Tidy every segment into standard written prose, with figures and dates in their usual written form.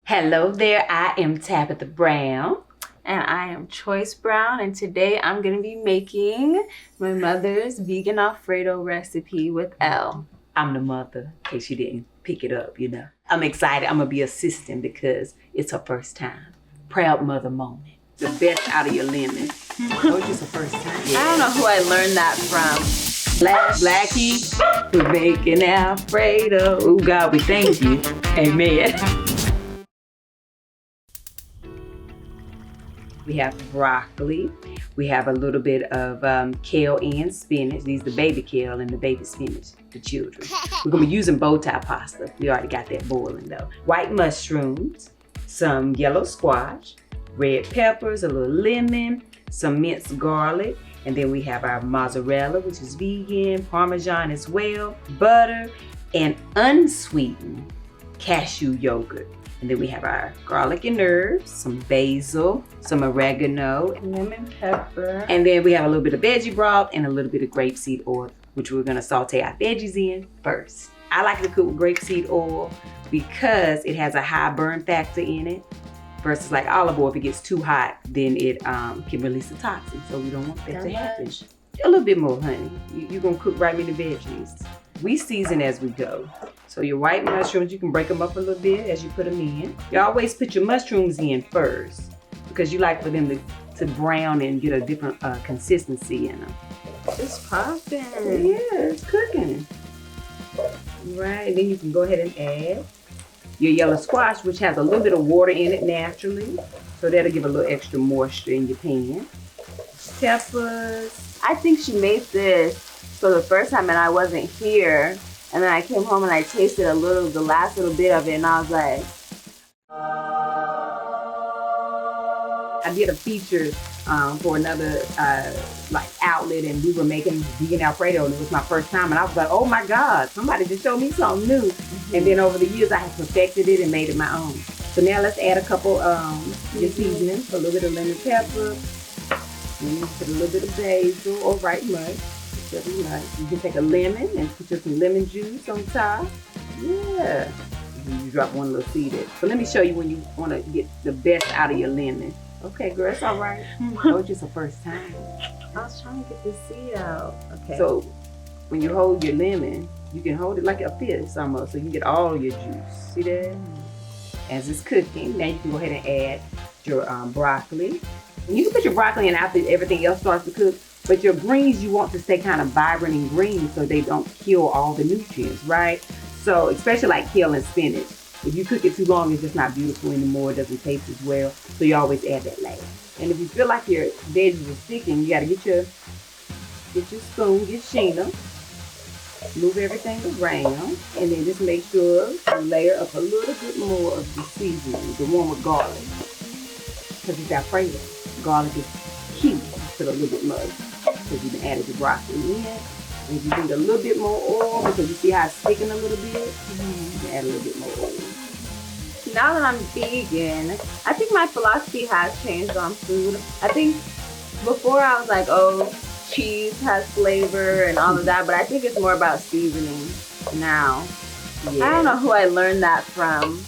Hello there, I am Tabitha Brown. And I am Choyce Brown, and today I'm going to be making my mother's vegan Alfredo recipe with Elle. I'm the mother, in case you didn't pick it up, you know. I'm excited. I'm going to be assisting because it's her first time. Proud mother moment. The best out of your lemon. Oh, just the first time. Yeah. I don't know who I learned that from. Blackie for making Alfredo. Oh, God, we thank you. Amen. We have broccoli. We have a little bit of kale and spinach. These are the baby kale and the baby spinach, the children. We're gonna be using bowtie pasta. We already got that boiling though. White mushrooms, some yellow squash, red peppers, a little lemon, some minced garlic, and then we have our mozzarella, which is vegan, Parmesan as well, butter, and unsweetened cashew yogurt. And then we have our garlic and herbs, some basil, some oregano, Lemon pepper. and then we have a little bit of veggie broth and a little bit of grapeseed oil, which we're gonna saute our veggies in first. I like to cook with grapeseed oil because it has a high burn factor in it versus like olive oil. If it gets too hot, then it can release the toxin. So we don't want that to happen. A little bit more, honey. You're gonna cook right with the veggies. We season as we go. So your white mushrooms, you can break them up a little bit as you put them in. You always put your mushrooms in first because you like for them to brown and get a different consistency in them. It's popping. Yeah, it's cooking. Right, then you can go ahead and add your yellow squash, which has a little bit of water in it naturally. So that'll give a little extra moisture in your pan. Peppers. I think she made this for the first time and I wasn't here. And then I came home and I tasted the last little bit of it, and I was like, I did a feature for another outlet, and we were making vegan Alfredo, and it was my first time, and I was like, oh my God, somebody just showed me something new. And then over the years, I have perfected it and made it my own. So now let's add a couple your seasonings, a little bit of lemon pepper, and put a little bit of basil or right much. You can take a lemon and put just some lemon juice on top. Yeah. You drop one little seed in. But let me show you when you want to get the best out of your lemon. Okay, girl, it's all right. Oh, it's just the first time. I was trying to get the seed out. Okay. So when you hold your lemon, you can hold it like a fist almost, so you can get all your juice. See that? As it's cooking, now you can go ahead and add your broccoli. And you can put your broccoli in after everything else starts to cook. But your greens, you want to stay kind of vibrant and green so they don't kill all the nutrients, right? So especially like kale and spinach. If you cook it too long, it's just not beautiful anymore. It doesn't taste as well. So you always add that last. And if you feel like your veggies are sticking, you gotta get your spoon, get Sheena, move everything around, and then just make sure you layer up a little bit more of the seasoning, the one with garlic. Because it's Alfredo. Garlic is cute. Put a little bit more. Because you can add the broccoli in. And if you need a little bit more oil, because you see how it's sticking a little bit, you can add a little bit more oil. Now that I'm vegan, I think my philosophy has changed on food. I think before I was like, oh, cheese has flavor and all of that, but I think it's more about seasoning now. Yeah. I don't know who I learned that from.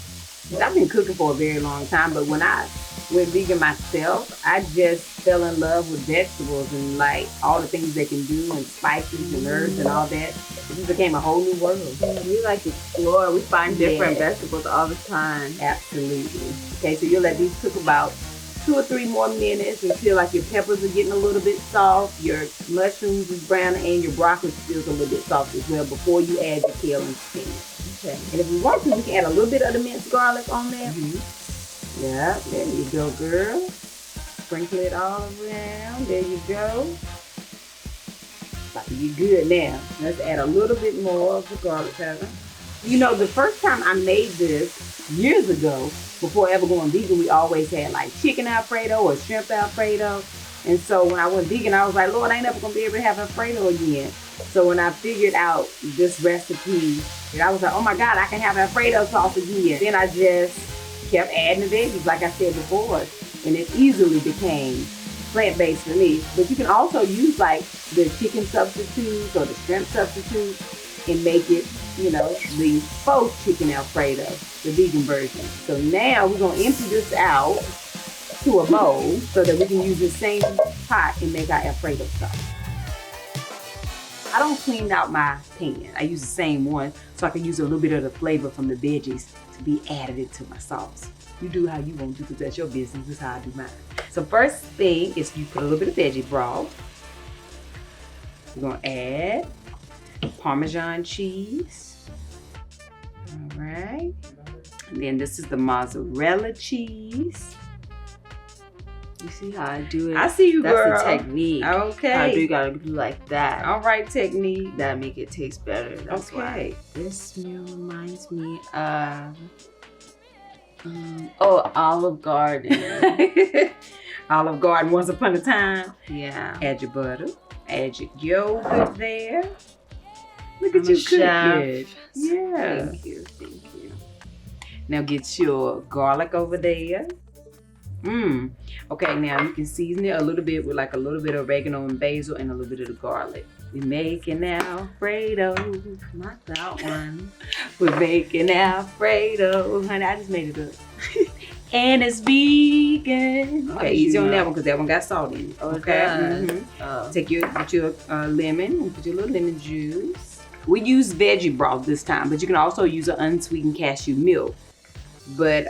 I've been cooking for a very long time, but when I went vegan myself, I just fell in love with vegetables and like all the things they can do and spices and herbs and all that. It just became a whole new world. We like to explore. We find different vegetables all the time. Absolutely. Okay, so you'll let these cook about 2 or 3 more minutes until like your peppers are getting a little bit soft, your mushrooms is brown, and your broccoli feels a little bit soft as well before you add your kale and spinach. Okay. And if we want to, we can add a little bit of the minced garlic on there. Yeah, there you go, girl. Sprinkle it all around. There you go. About to be good now. Let's add a little bit more of the garlic powder. You know, the first time I made this years ago, before ever going vegan, we always had like chicken Alfredo or shrimp Alfredo. And so when I went vegan, I was like, Lord, I ain't never gonna be able to have Alfredo again. So when I figured out this recipe, I was like, oh my God, I can have Alfredo sauce again. Then I just kept adding the veggies, like I said before, and it easily became plant-based for me. But you can also use like the chicken substitutes or the shrimp substitutes and make it you know, the faux chicken Alfredo, the vegan version. So now we're gonna empty this out to a bowl so that we can use the same pot and make our Alfredo sauce. I don't clean out my pan. I use the same one so I can use a little bit of the flavor from the veggies to be added into my sauce. You do how you want to because that's your business. This is how I do mine. So first thing is you put a little bit of veggie broth. We're gonna add Parmesan cheese. All right. And then this is the mozzarella cheese. You see how I do it? I see you, girl. That's the technique. Okay. How do you gotta do like that? All right, technique. That make it taste better. That's okay. Why. This meal reminds me of Olive Garden. Olive Garden once upon a time. Yeah. Add your butter. Add your yogurt there. Look at I'm you a chef. cooking. Yeah. Thank you. Thank you. Now get your garlic over there. Okay, now you can season it a little bit with like a little bit of oregano and basil and a little bit of the garlic. We're making Alfredo. Not that one. We're making Alfredo. Honey, I just made it up. And it's vegan. Okay, easy on that one because that one got salt in it. Oh, Okay. Get your lemon and put your little lemon juice. We use veggie broth this time, but you can also use an unsweetened cashew milk. But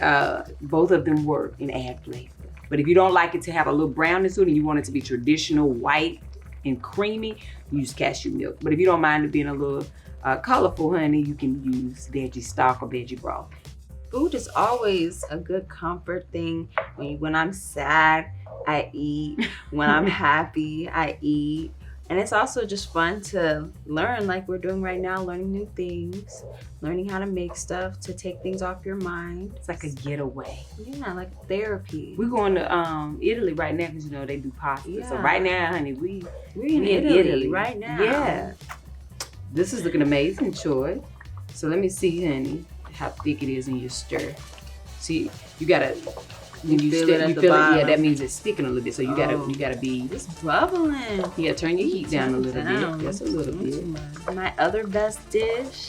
both of them work and add flavor. But if you don't like it to have a little brownness to it and you want it to be traditional white and creamy, use cashew milk. But if you don't mind it being a little colorful, honey, you can use veggie stock or veggie broth. Food is always a good comfort thing. When I'm sad, I eat. When I'm happy, I eat. And it's also just fun to learn, like we're doing right now, learning new things, learning how to make stuff to take things off your mind. It's like a getaway. Yeah, like therapy. We're going to Italy right now because, you know, they do pasta. Yeah. So right now, honey, we're in Italy right now. Yeah. This is looking amazing, Choyce. So let me see, honey, how thick it is in your stir. See, you got to... When you feel it, yeah, that means it's sticking a little bit. So you gotta be. It's bubbling. Yeah, turn your heat down a little bit. Just a little bit. My other best dish,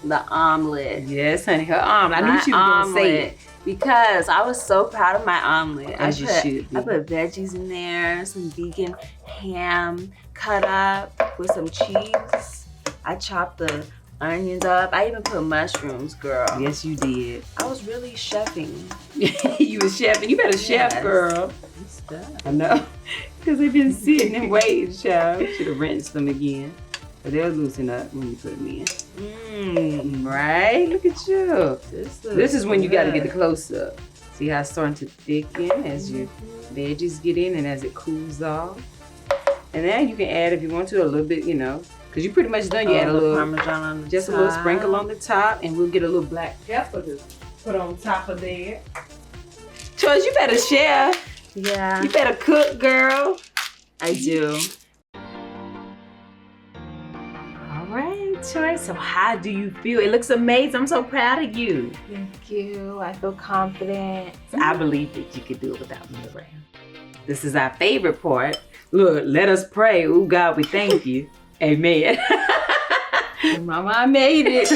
the omelet. Yes, honey, her omelet. I knew she was gonna say it because I was so proud of my omelet. As you should be. I put veggies in there, some vegan ham cut up with some cheese. I chopped the onions up. I even put mushrooms, girl. Yes, you did. I was really chefing. You was chefing. You better chef, girl. I know. Because they've been sitting and waiting, child. Should have rinsed them again. But they'll loosen up when you put them in. Right? Look at you. This is when you got to get the close up. See how it's starting to thicken as your veggies get in and as it cools off. And then you can add, if you want to, a little bit, you know, because you pretty much done. You add a little Parmesan on the just top. A little sprinkle on the top, and we'll get a little black pepper to put on top of there. Choyce, you better share. Yeah. You better cook, girl. I do. All right, Choyce. So how do you feel? It looks amazing. I'm so proud of you. Thank you. I feel confident. I believe that you could do it without me around. This is our favorite part. Look, let us pray. Oh, God, we thank you. Amen. Mama, I made it.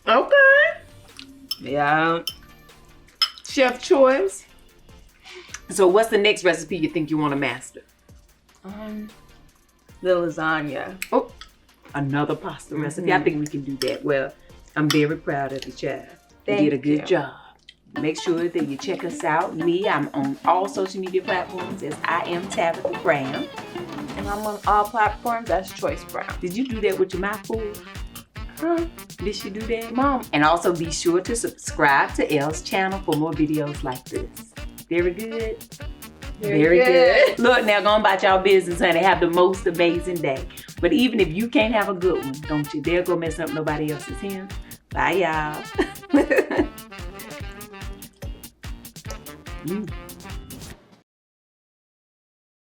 Okay. Yeah. Chef Choyce. So what's the next recipe you think you want to master? The lasagna. Oh, another pasta recipe. I think we can do that. Well, I'm very proud of you, child. You did a good job. Make sure that you check us out. I'm on all social media platforms as I am Tabitha Brown. And I'm on all platforms as Choyce Brown. Did you do that with your mouth full? Did she do that, Mom? And also be sure to subscribe to Elle's channel for more videos like this. Very good. Very good. Look, now go about y'all business, honey. Have the most amazing day. But even if you can't have a good one, don't you dare go mess up nobody else's hands. Bye, y'all.